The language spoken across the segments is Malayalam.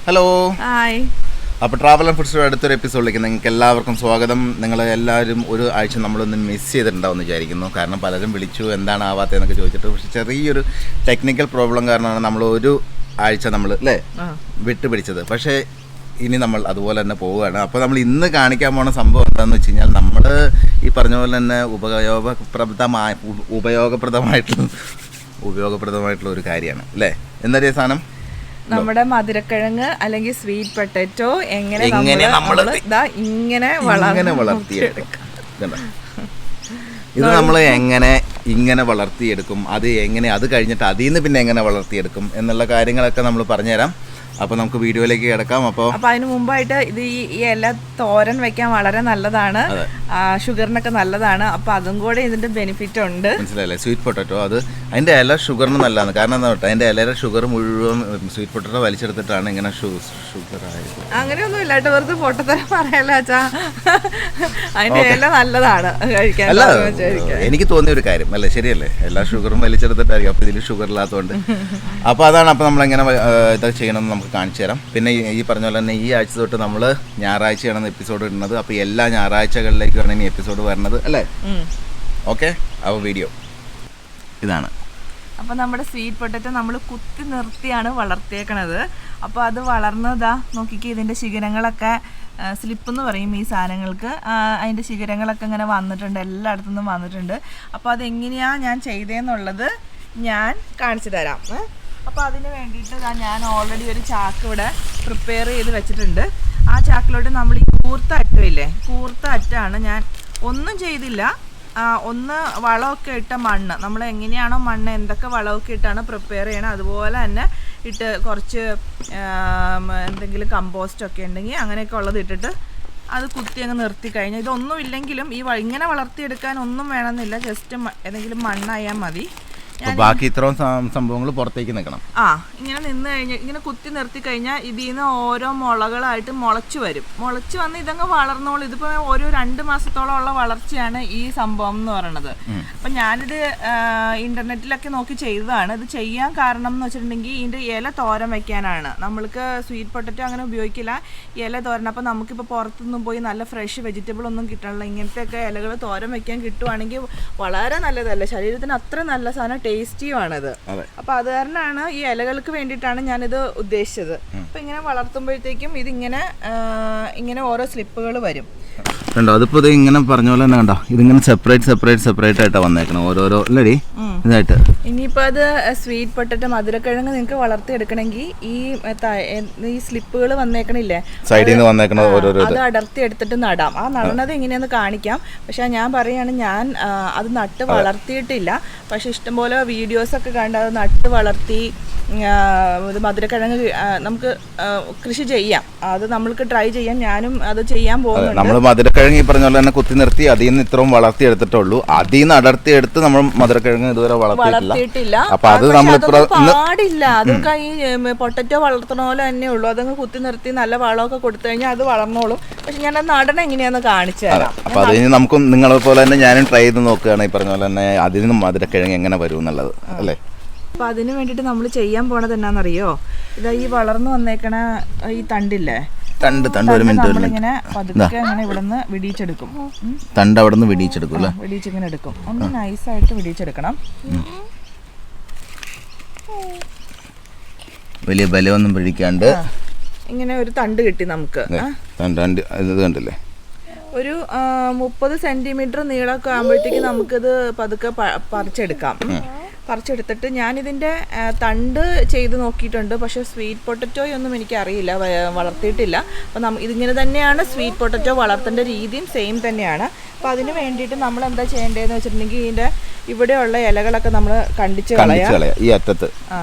Hello hi. അപ്പോൾ ട്രാവൽ ആൻഡ് ഫുഡ്സിൻ്റെ അടുത്തൊരു എപ്പിസോഡിലേക്ക് നിങ്ങൾക്ക് എല്ലാവർക്കും സ്വാഗതം. നിങ്ങൾ എല്ലാവരും ഒരു ആഴ്ച നമ്മളൊന്ന് മിസ് ചെയ്തിട്ടുണ്ടാവും എന്ന് വിചാരിക്കുന്നു. കാരണം പലരും വിളിച്ചു എന്താണ് ആവാത്തതെന്നൊക്കെ ചോദിച്ചിട്ട്, പക്ഷേ ചെറിയൊരു ടെക്നിക്കൽ പ്രോബ്ലം കാരണമാണ് നമ്മൾ ഒരു ആഴ്ച നമ്മൾ വിട്ടുപിടിച്ചത്. പക്ഷേ ഇനി നമ്മൾ അതുപോലെ തന്നെ പോവുകയാണ്. അപ്പോൾ നമ്മൾ ഇന്ന് കാണിക്കാൻ പോകുന്ന സംഭവം എന്താണെന്ന് വെച്ച് കഴിഞ്ഞാൽ, നമ്മൾ ഈ പറഞ്ഞ പോലെ തന്നെ ഉപയോഗപ്രദമായിട്ടുള്ള ഒരു കാര്യമാണ് അല്ലേ? എന്നറിയ സാധനം നമ്മുടെ മധുരക്കിഴങ്ങ് അല്ലെങ്കിൽ സ്വീറ്റ് പൊട്ടാറ്റോ എങ്ങനെ ഇങ്ങനെ വളർത്തിയെടുക്കും. ഇത് നമ്മൾ ഇങ്ങനെ വളർത്തിയെടുക്കും, അത് കഴിഞ്ഞിട്ട് അതിൽ നിന്ന് പിന്നെ എങ്ങനെ വളർത്തിയെടുക്കും എന്നുള്ള കാര്യങ്ങളൊക്കെ നമ്മൾ പറഞ്ഞുതരാം. അപ്പോൾ നമുക്ക് വീഡിയോയിലേക്ക് കിടക്കാം. അപ്പോൾ അതിന് മുമ്പായിട്ട് ഇത് ഈ ഇല തോരൻ വെക്കാൻ വളരെ നല്ലതാണ്, ഷുഗറിനൊക്കെ നല്ലതാണ്. അപ്പോൾ അതും കൂടെ ഇതിന്റെ ബെനിഫിറ്റ് ഉണ്ട്. മനസ്സിലായില്ലേ? സ്വീറ്റ് പൊട്ടാറ്റോ അതിന്റെ ഇല ഷുഗറിന് നല്ലതാണ്. കാരണം എന്താ പറയുക, അതിന്റെ ഇലയുടെ ഷുഗർ മുഴുവൻ സ്വീറ്റ് പൊട്ടാറ്റോ വലിച്ചെടുത്തിട്ടാണ് ഇങ്ങനെ ഷുഗർ ആയത്. അങ്ങനെയൊന്നും ഇല്ലാട്ടോ, വെറുതെ പൊട്ടത്തരം പറയല്ലോ അച്ഛാ. അതിന്റെ ഇല നല്ലതാണ് കഴിക്കാൻ. അല്ല, എനിക്ക് തോന്നിയ ഒരു കാര്യം അല്ലേ? ശരിയല്ലേ? എല്ലാ ഷുഗറും വലിച്ചെടുത്തിട്ടായിരിക്കും. അപ്പോൾ ഇതിൽ ഷുഗർ ഇല്ലാത്തതുകൊണ്ട് അപ്പോൾ അതാണ്. അപ്പോൾ നമ്മളെങ്ങനെ ഇതൊക്കെ ചെയ്യണമെന്ന് നമുക്ക് കാണിച്ചു തരാം. പിന്നെ ഈ പറഞ്ഞ പോലെ തന്നെ ഈ ആഴ്ച തൊട്ട് നമ്മൾ ഞായറാഴ്ചയാണ് എപ്പിസോഡ് ഇടുന്നത്. അപ്പോൾ എല്ലാ ഞായറാഴ്ചകളിലേക്കാണ് ഇനി എപ്പിസോഡ് വരുന്നത് അല്ലേ? ഓക്കെ, അപ്പോൾ വീഡിയോ ഇതാണ്. അപ്പോൾ നമ്മുടെ സ്വീറ്റ് പൊട്ടാറ്റോ നമ്മൾ കുത്തി നിർത്തിയാണ് വളർത്തിയേക്കണത്. അപ്പോൾ അത് വളർന്നതാ നോക്കിക്കേ, ഇതിൻ്റെ ശിഖരങ്ങളൊക്കെ സ്ലിപ്പ് എന്ന് പറയും ഈ സാധനങ്ങൾക്ക്. അതിൻ്റെ ശിഖരങ്ങളൊക്കെ ഇങ്ങനെ വന്നിട്ടുണ്ട്, എല്ലായിടത്തു നിന്നും വന്നിട്ടുണ്ട്. അപ്പോൾ അതെങ്ങനെയാണ് ഞാൻ ചെയ്തതെന്നുള്ളത് ഞാൻ കാണിച്ചു തരാം. അപ്പോൾ അതിന് വേണ്ടിയിട്ട് ഞാൻ ഓൾറെഡി ഒരു ചാക്ക് ഇവിടെ പ്രിപ്പയർ ചെയ്ത് വെച്ചിട്ടുണ്ട്. ആ ചാക്കിലോട്ട് നമ്മൾ ഈ കൂർത്ത അറ്റമില്ലേ, കൂർത്ത അറ്റാണ്. ഞാൻ ഒന്നും ചെയ്തില്ല, ഒന്ന് വളമൊക്കെ ഇട്ട മണ്ണ്, നമ്മൾ എങ്ങനെയാണോ മണ്ണ് എന്തൊക്കെ വളമൊക്കെ ഇട്ടാണ് പ്രിപ്പയർ ചെയ്യണം അതുപോലെ തന്നെ ഇട്ട് കുറച്ച് എന്തെങ്കിലും കമ്പോസ്റ്റൊക്കെ ഉണ്ടെങ്കിൽ അങ്ങനെയൊക്കെ ഉള്ളത് ഇട്ടിട്ട് അത് കുത്തി അങ്ങ് നിർത്തി കഴിഞ്ഞാൽ, ഇതൊന്നും ഇല്ലെങ്കിലും ഇങ്ങനെ വളർത്തിയെടുക്കാൻ ഒന്നും വേണമെന്നില്ല, ജസ്റ്റ് ഏതെങ്കിലും മണ്ണായാൽ മതി. ബാക്കി ഇത്രയും സംഭവങ്ങൾ പുറത്തേക്ക് നിൽക്കണം. ഇങ്ങനെ നിന്ന് കഴിഞ്ഞാൽ, ഇങ്ങനെ കുത്തി നിർത്തി കഴിഞ്ഞാൽ ഇതിൽ നിന്ന് ഓരോ മുളകളായിട്ട് മുളച്ചു വരും. മുളച്ച് വന്ന് ഇതങ്ങ് വളർന്നോളും. ഇതിപ്പോൾ ഒരു 2 മാസത്തോളം ഉള്ള വളർച്ചയാണ് ഈ സംഭവം എന്ന് പറയുന്നത്. അപ്പം ഞാനിത് ഇന്റർനെറ്റിലൊക്കെ നോക്കി ചെയ്തതാണ്. ഇത് ചെയ്യാൻ കാരണം എന്ന് വെച്ചിട്ടുണ്ടെങ്കിൽ ഇതിൻ്റെ ഇല തോരൻ വെക്കാനാണ്. നമ്മൾക്ക് സ്വീറ്റ് പൊട്ടറ്റോ അങ്ങനെ ഉപയോഗിക്കില്ല, ഇല തോരൻ. അപ്പം നമുക്കിപ്പോൾ പുറത്തുനിന്നും പോയി നല്ല ഫ്രഷ് വെജിറ്റബിൾ ഒന്നും കിട്ടണില്ല. ഇങ്ങനത്തെയൊക്കെ ഇലകൾ തോരൻ വെക്കാൻ കിട്ടുവാണെങ്കിൽ വളരെ നല്ലതല്ലേ, ശരീരത്തിന് അത്ര നല്ല സാധനം, ടേസ്റ്റിയുമാണത്. അപ്പൊ അത് കാരണമാണ് ഈ ഇലകൾക്ക് വേണ്ടിയിട്ടാണ് ഞാനിത് ഉദ്ദേശിച്ചത്. അപ്പൊ ഇങ്ങനെ വളർത്തുമ്പോഴത്തേക്കും ഇങ്ങനെ ഓരോ സ്ലിപ്പുകൾ വരും. കണ്ടോ? അതിപ്പോ ഇത് ഇങ്ങനെ പറഞ്ഞ പോലെ തന്നെ കണ്ടോ, ഇതിങ്ങനെ സെപ്പറേറ്റ് ആയിട്ടാ വന്നേക്കണം ഓരോരോ അല്ലേ ഇതായിട്ട്. ഇനിയിപ്പോ അത് സ്വീറ്റ് പൊട്ടറ്റോ മധുരക്കിഴങ്ങ് നിങ്ങൾക്ക് വളർത്തിയെടുക്കണമെങ്കിൽ ഈ സ്ലിപ്പുകൾ വന്നേക്കണില്ലേ, സൈഡിൽ നിന്ന് വന്നേക്കണ ഓരോരോ അത് അടർത്തി എടുത്തിട്ട് നടാം. ആ നടണത് എങ്ങനെയാന്ന് കാണിക്കാം. പക്ഷെ ഞാൻ പറയാണ്, ഞാൻ അത് നട്ട് വളർത്തിയിട്ടില്ല. പക്ഷെ ഇഷ്ടംപോലെ വീഡിയോസൊക്കെ കണ്ട് അത് നട്ട് വളർത്തി മധുരക്കിഴങ്ങ് നമുക്ക് കൃഷി ചെയ്യാം. അത് നമ്മൾക്ക് ട്രൈ ചെയ്യാം. ഞാനും അത് ചെയ്യാൻ പോകുന്നുണ്ട്. നമ്മൾ മധുരക്കിഴങ്ങ് ഈ പറഞ്ഞ പോലെ തന്നെ കുത്തി നിർത്തി അതിൽ നിന്ന് ഇത്രയും വളർത്തിയെടുത്തിട്ടുള്ളൂ. അതിൽ നിന്ന് അടർത്തിയെടുത്ത് നമ്മൾ മധുരക്കിഴങ്ങ് ഇതുവരെ വളർത്തിയിട്ടില്ല. അപ്പൊ അത് നമ്മൾ പാടില്ല. അതൊക്കെ ഈ പൊട്ടറ്റോ വളർത്തണ പോലെ തന്നെ ഉള്ളൂ. അതങ്ങ് കുത്തി നിർത്തി നല്ല വളമൊക്കെ കൊടുത്തു കഴിഞ്ഞാൽ അത് വളർന്നോളും. പക്ഷെ ഞാൻ അത് നടണം എങ്ങനെയാന്ന് കാണിച്ചു തരാം. അപ്പൊ അതിന് നമുക്ക് നിങ്ങളെ പോലെ തന്നെ ഞാനും ട്രൈ ചെയ്ത് നോക്കുകയാണ്. ഈ പറഞ്ഞ പോലെ തന്നെ അതിൽ നിന്ന് മധുരക്കിഴങ്ങ് എങ്ങനെ വരും എന്നുള്ളത് അല്ലേ? അപ്പോൾ അതിന് വേണ്ടിയിട്ട് നമ്മൾ ചെയ്യാൻ പോണത് എന്നാണെന്നറിയോ, ഇതാ ഈ വളർന്നു വന്നേക്കണ ഈ തണ്ടില്ലേ, നമ്മളിങ്ങനെ പതുക്കെ അങ്ങനെ ഇവിടെ നിന്ന് വിടിയിച്ചെടുക്കും. തണ്ട് അവിടെ നിന്ന് വിടിയിച്ചെടുക്കും അല്ലേ? വിടിയിച്ചിങ്ങനെ എടുക്കും. ഒന്ന് നൈസായിട്ട് വിടിയിച്ചെടുക്കണം. വലിയ ബലമൊന്നും പിടിക്കാണ്ട് ഇങ്ങനെ ഒരു തണ്ട് കിട്ടി നമുക്ക്. കണ്ടില്ലേ, ഒരു 30 സെന്റിമീറ്റർ നീളമൊക്കെ ആകുമ്പോഴത്തേക്ക് നമുക്കിത് പതുക്കെ പറിച്ചെടുത്തിട്ട് ഞാനിതിൻ്റെ തണ്ട് ചെയ്ത് നോക്കിയിട്ടുണ്ട്. പക്ഷേ സ്വീറ്റ് പൊട്ടറ്റോയൊന്നും എനിക്കറിയില്ല, വളർത്തിയിട്ടില്ല. അപ്പം ഇതിങ്ങനെ തന്നെയാണ് സ്വീറ്റ് പൊട്ടറ്റോ വളർത്തേണ്ട രീതിയും സെയിം തന്നെയാണ്. അപ്പോൾ അതിന് വേണ്ടിയിട്ട് നമ്മൾ എന്താ ചെയ്യേണ്ടതെന്ന് വെച്ചിട്ടുണ്ടെങ്കിൽ ഇതിൻ്റെ ഇവിടെയുള്ള ഇലകളൊക്കെ നമ്മൾ കണ്ടിച്ച് കളയാം. ഈ അറ്റത്ത്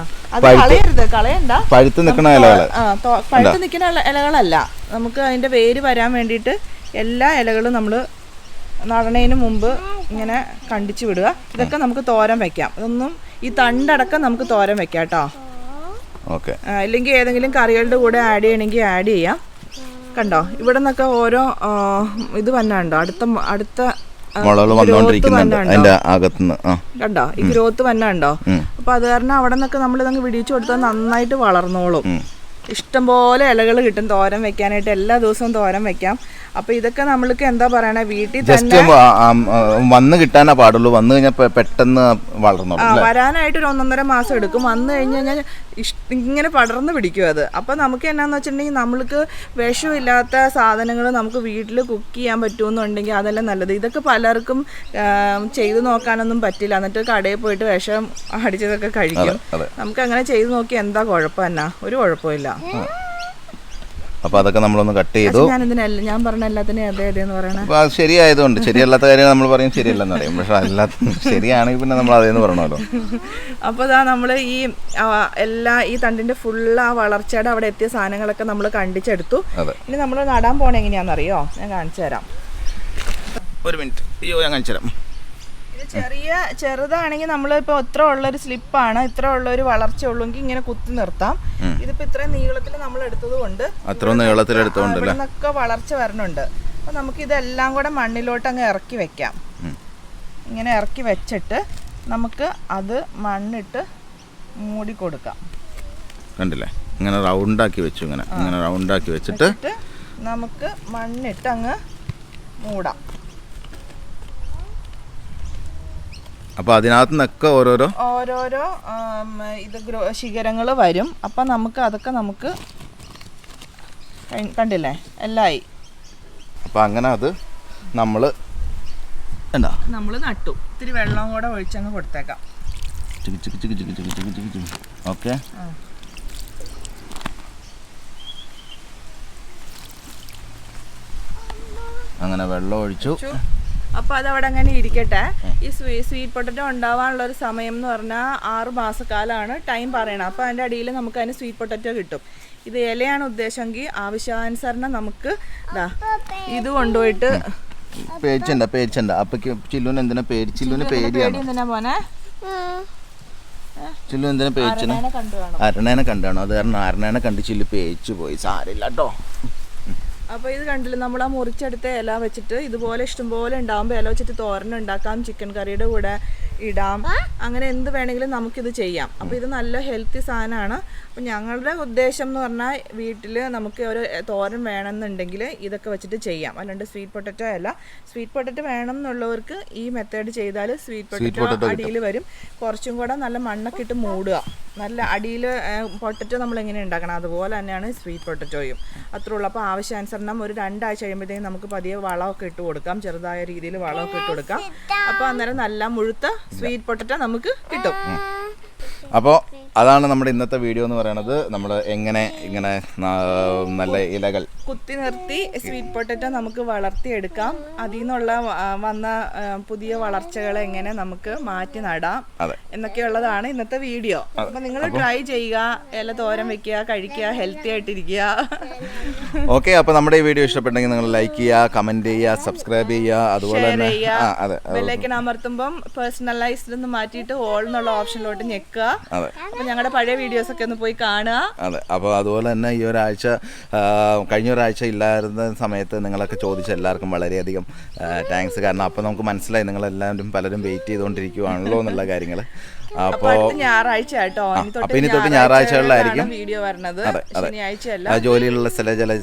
അത് കളയണ്ട, പഴുത്ത് നിൽക്കുന്ന ഇലകളല്ല. നമുക്ക് അതിൻ്റെ വേര് വരാൻ വേണ്ടിയിട്ട് എല്ലാ ഇലകളും നമ്മൾ നടണതിന് മുമ്പ് ഇങ്ങനെ കണ്ടിച്ച് വിടുക. ഇതൊക്കെ നമുക്ക് തോരൻ വെക്കാം. ഇതൊന്നും ഈ തണ്ടടക്കം നമുക്ക് തോരൻ വെക്കാം കേട്ടോ. ഇല്ലെങ്കിൽ ഏതെങ്കിലും കറികളുടെ കൂടെ ആഡ് ചെയ്യണമെങ്കിൽ ആഡ് ചെയ്യാം. കണ്ടോ, ഇവിടെ നിന്നൊക്കെ ഓരോ ഇത് വന്നുണ്ടോ, അടുത്ത കണ്ടോ ഈ ഗ്രോത്ത് വന്നുണ്ടോ. അപ്പൊ അത് കാരണം അവിടെ നിന്നൊക്കെ നമ്മൾ ഇതങ്ങ് വിടിയിച്ചു കൊടുത്താൽ നന്നായിട്ട് വളർന്നോളും. ഇഷ്ടംപോലെ ഇലകൾ കിട്ടും തോരൻ വെക്കാനായിട്ട്. എല്ലാ ദിവസവും തോരൻ വെക്കാം. അപ്പോൾ ഇതൊക്കെ നമ്മൾക്ക് എന്താ പറയണേ, വീട്ടിൽ ജസ്റ്റ് വന്ന് കിട്ടാനേ പാടുള്ളൂ. വന്നു കഴിഞ്ഞാൽ പെട്ടെന്ന് വളർന്നു വരാനായിട്ട് ഒരു 1.5 മാസം എടുക്കും. വന്നു കഴിഞ്ഞ് കഴിഞ്ഞാൽ ഇങ്ങനെ പടർന്ന് പിടിക്കും അത്. അപ്പോൾ നമുക്ക് എന്നാന്ന് വെച്ചിട്ടുണ്ടെങ്കിൽ നമ്മൾക്ക് വിഷമില്ലാത്ത സാധനങ്ങൾ നമുക്ക് വീട്ടിൽ കുക്ക് ചെയ്യാൻ പറ്റുമെന്നുണ്ടെങ്കിൽ അതെല്ലാം നല്ലത്. ഇതൊക്കെ പലർക്കും ചെയ്തു നോക്കാനൊന്നും പറ്റില്ല. എന്നിട്ട് കടയിൽ പോയിട്ട് വിഷം അടിച്ചതൊക്കെ കഴിക്കും. നമുക്ക് അങ്ങനെ ചെയ്തു നോക്കി എന്താ കുഴപ്പം എന്നാ? ഒരു കുഴപ്പമില്ല. അപ്പോൾ അതൊക്കെ നമ്മളൊന്ന് കട്ട് ചെയ്തു. ഞാൻ പറഞ്ഞ എല്ലാത്തിനും അതേന്ന് പറയണേ. അപ്പോൾ അത് ശരിയായതുകൊണ്ട് ശരിയല്ലാത്ത കാര്യം നമ്മൾ പറയും ശരിയല്ലെന്ന് പറയും. പക്ഷെ അല്ലാത്ത ശരിയാണെങ്കിൽ പിന്നെ നമ്മൾ അതേന്ന് പറയണമല്ലോ. അപ്പോൾ ഇതാ നമ്മൾ ഈ തണ്ടിന്റെ ഫുള്ള് ആ വളർച്ചയുടെ അവിടെ എത്തിയ സാധനങ്ങളൊക്കെ നമ്മൾ കണ്ടിച്ചെടുത്തു. ഇനി നമ്മൾ നടാൻ പോണ എങ്ങനെയാണെന്നറിയോ? ഞാൻ കാണിച്ചു തരാം. ഒരു മിനിറ്റ്. അയ്യോ, ഞാൻ കാണിച്ചു തരാം. ചെറുതാണെങ്കിൽ നമ്മളിപ്പോൾ ഇത്ര ഉള്ളൊരു സ്ലിപ്പാണ്, ഇത്ര ഉള്ളൊരു വളർച്ച ഉള്ളെങ്കിൽ ഇങ്ങനെ കുത്തി നിർത്താം. ഇതിപ്പോൾ ഇത്രയും നീളത്തിൽ നമ്മൾ എടുത്തത് കൊണ്ട് ഇവിടുന്നൊക്കെ വളർച്ച വരണുണ്ട്. അപ്പോൾ നമുക്ക് ഇതെല്ലാം കൂടെ മണ്ണിലോട്ട് അങ്ങ് ഇറക്കി വെക്കാം. ഇങ്ങനെ ഇറക്കി വെച്ചിട്ട് നമുക്ക് അത് മണ്ണിട്ട് മൂടി കൊടുക്കാം. കണ്ടില്ലേ, ഇങ്ങനെ റൗണ്ടാക്കി വെച്ചു. ഇങ്ങനെ റൗണ്ടാക്കി വെച്ചിട്ട് നമുക്ക് മണ്ണിട്ട് അങ്ങ് മൂടാം. അപ്പോൾ അതിനകത്ത് നിന്നൊക്കെ ഓരോരോ ഇത് ശിഖരങ്ങൾ വരും. അപ്പം അതൊക്കെ നമുക്ക് കണ്ടില്ലേ എല്ലായി. അപ്പം അങ്ങനെ അത് നമ്മൾ നട്ടു. ഇത്തിരി വെള്ളം കൂടെ ഒഴിച്ചങ്ങ് കൊടുത്തേക്കാം. ഓക്കെ. അങ്ങനെ വെള്ളം ഒഴിച്ചു. അപ്പോൾ അതവിടെ അങ്ങനെ ഇരിക്കട്ടെ. ഈ സ്വീറ്റ് പൊട്ടറ്റോ ഉണ്ടാവാനുള്ള ഒരു സമയം എന്ന് പറഞ്ഞാൽ 6 മാസക്കാലമാണ് ടൈം പറയണം. അപ്പോൾ അതിൻ്റെ അടിയിൽ നമുക്ക് അതിന് സ്വീറ്റ് പൊട്ടറ്റോ കിട്ടും. ഇത് ഇലയാണ് ഉദ്ദേശമെങ്കിൽ ആവശ്യാനുസരണം നമുക്ക് ഇത് കൊണ്ടുപോയിട്ട് പേടിച്ചണ്ട. അപ്പക്ക് ചില്ലുവിന് എന്തിനാ ചില്ലുവിന് പേടിയാണ്. എന്തിനാ പോനെ? ചില്ലു എന്തിനാ പേടിച്ചത്? അരണേനെ കണ്ടാണോ? അത് കാരണം അരണേനെ കണ്ട് ചില്ലു പേടിച്ചു പോയി. സാരില്ല കേട്ടോ. അപ്പോൾ ഇത് കണ്ടില്ല, നമ്മൾ ആ മുറിച്ചെടുത്ത ഇല വെച്ചിട്ട് ഇതുപോലെ ഇഷ്ടംപോലെ ഉണ്ടാകുമ്പോൾ ഇല വെച്ചിട്ട് തോരൻ ഉണ്ടാക്കാം, ചിക്കൻ കറിയുടെ കൂടെ ഇടാം, അങ്ങനെ എന്ത് വേണമെങ്കിലും നമുക്കിത് ചെയ്യാം. അപ്പോൾ ഇത് നല്ല ഹെൽത്തി സാധനമാണ്. അപ്പോൾ ഞങ്ങളുടെ ഉദ്ദേശം എന്ന് പറഞ്ഞാൽ വീട്ടിൽ നമുക്ക് ഒരു തോരൻ വേണമെന്നുണ്ടെങ്കിൽ ഇതൊക്കെ വെച്ചിട്ട് ചെയ്യാം. അല്ലാണ്ട് സ്വീറ്റ് പൊട്ടറ്റോ അല്ല. സ്വീറ്റ് പൊട്ടറ്റോ വേണം എന്നുള്ളവർക്ക് ഈ മെത്തേഡ് ചെയ്താൽ സ്വീറ്റ് പൊട്ടറ്റോ അടിയിൽ വരും. കുറച്ചും കൂടെ നല്ല മണ്ണൊക്കെ ഇട്ട് മൂടുക. നല്ല അടിയിൽ പൊട്ടറ്റോ നമ്മൾ എങ്ങനെ ഉണ്ടാക്കണം അതുപോലെ തന്നെയാണ് സ്വീറ്റ് പൊട്ടറ്റോയും. അത്രേ ഉള്ളൂ. അപ്പോൾ ആവശ്യാനുസരണം ഒരു 2 ആഴ്ച കഴിയുമ്പോഴത്തേക്കും നമുക്ക് പതിയെ വളമൊക്കെ ഇട്ട് കൊടുക്കാം. ചെറുതായ രീതിയിൽ വളമൊക്കെ ഇട്ട് കൊടുക്കാം. അപ്പോൾ അന്നേരം നല്ല മുഴുത്ത സ്വീറ്റ് പൊട്ടറ്റോ നമുക്ക് കിട്ടും. അപ്പോൾ അതാണ് നമ്മുടെ ഇന്നത്തെ വീഡിയോ എന്ന് പറയുന്നത്. നമ്മൾ എങ്ങനെ ഇങ്ങനെ നല്ല ഇലകൾ കുത്തി നിർത്തി സ്വീറ്റ് പൊട്ടറ്റോ നമുക്ക് വളർത്തിയെടുക്കാം. അതിൽ നിന്നുള്ള വന്ന പുതിയ വളർച്ചകളെ എങ്ങനെ നമുക്ക് മാറ്റി നടാം എന്നൊക്കെയുള്ളതാണ് ഇന്നത്തെ വീഡിയോ. അപ്പൊ നിങ്ങൾ ട്രൈ ചെയ്യുക, ഇല തോരൻ വെക്കുക, കഴിക്കുക, ഹെൽത്തി ആയിട്ടിരിക്കുക. ഓക്കെ. അപ്പോൾ നമ്മുടെ ഈ വീഡിയോ ഇഷ്ടപ്പെട്ടെങ്കിൽ നിങ്ങൾ ലൈക്ക് ചെയ്യുക, കമന്റ് ചെയ്യുക, സബ്സ്ക്രൈബ് ചെയ്യുക, അതുപോലെ തന്നെ ബെല്ലൈക്കൺ അമർത്തുമ്പം പേഴ്സണലൈസ്ഡ് എന്ന് മാറ്റിയിട്ട് ഓൾ എന്നുള്ള ഓപ്ഷനിലോട്ട് ഞെക്കുക. അപ്പൊ ഞങ്ങളുടെ പഴയ വീഡിയോസ് ഒക്കെ ഒന്ന് പോയി കാണുക. അതെ. അപ്പോൾ അതുപോലെ തന്നെ ഈ ഒരാഴ്ച കഴിഞ്ഞ ഒരാഴ്ച ഇല്ലായിരുന്ന സമയത്ത് നിങ്ങളൊക്കെ ചോദിച്ച എല്ലാവർക്കും വളരെയധികം താങ്ക്സ്. കാരണം അപ്പോൾ നമുക്ക് മനസ്സിലായി നിങ്ങളെല്ലാവരും പലരും വെയിറ്റ് ചെയ്തുകൊണ്ടിരിക്കുകയാണല്ലോ എന്നുള്ള കാര്യങ്ങൾ. അപ്പോൾ ഞായറാഴ്ച കേട്ടോ, ഇനി തൊട്ട് ഞായറാഴ്ചകളിലായിരിക്കും വീഡിയോ വരുന്നത്. ജോലിയിലുള്ള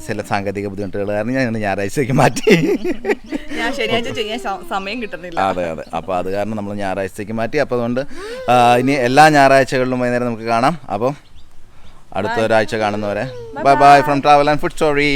ചില സാങ്കേതിക ബുദ്ധിമുട്ടുകൾ കാരണം ഞാൻ ഞായറാഴ്ചയ്ക്ക് മാറ്റി. ഞാൻ ശനിയാഴ്ച ചെയ്യാൻ സമയം കിട്ടുന്നില്ല. അതെ. അപ്പോൾ അത് കാരണം നമ്മൾ ഞായറാഴ്ചയ്ക്ക് മാറ്റി. അപ്പോൾ അതുകൊണ്ട് ഇനി എല്ലാ ഞായറാഴ്ചകളിലും വൈകുന്നേരം നമുക്ക് കാണാം. അപ്പോൾ അടുത്ത ഒരാഴ്ച കാണുന്നവരെ bye bye from travel and food story.